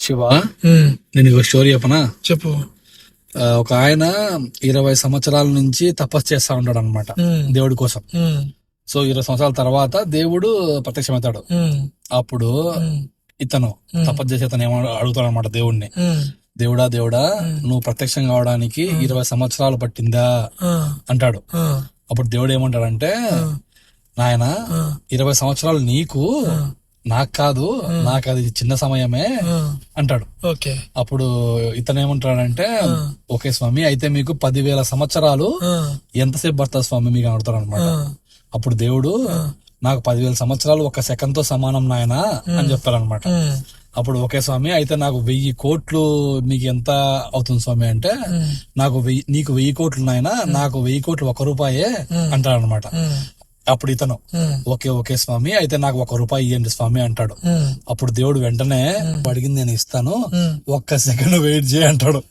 శివ, నేను ఒక స్టోరీ చెప్పనా? చెప్పు. ఒక ఆయన 20 సంవత్సరాల నుంచి తపస్సు చేస్తా ఉంటాడు అనమాట దేవుడి కోసం. సో 20 సంవత్సరాల తర్వాత దేవుడు ప్రత్యక్షమవుతాడు. అప్పుడు ఇతను తపస్సు చేసే ఇతను ఏమో అడుగుతాడు అనమాట దేవుడిని, దేవుడా దేవుడా నువ్వు ప్రత్యక్షం కావడానికి 20 సంవత్సరాలు పట్టిందా అంటాడు. అప్పుడు దేవుడు ఏమంటాడంటే, నాయన 20 సంవత్సరాలు నీకు, నాకు కాదు, నాకు అది చిన్న సమయమే అంటాడు. అప్పుడు ఇతను ఏమంటాడంటే, ఓకే స్వామి, అయితే మీకు 10,000 సంవత్సరాలు ఎంతసేపు పడుతుంది స్వామి మీకు అడుగుతాడు అనమాట. అప్పుడు దేవుడు, నాకు 10,000 సంవత్సరాలు 1 సెకండ్ తో సమానం నాయన అని చెప్తారనమాట. అప్పుడు ఓకే స్వామి, అయితే నాకు 1000 కోట్లు మీకు ఎంత అవుతుంది స్వామి అంటే, నీకు 1000 కోట్లు నాయన, నాకు 1000 కోట్లు 1 రూపాయే అంటాడనమాట. అప్పుడు ఇతను ఓకే ఓకే స్వామి, అయితే నాకు 1 రూపాయి ఇవ్వండి స్వామి అంటాడు. అప్పుడు దేవుడు వెంటనే, అడిగింది నేను ఇస్తాను, 1 సెకండ్ వెయిట్ చేయి అంటాడు.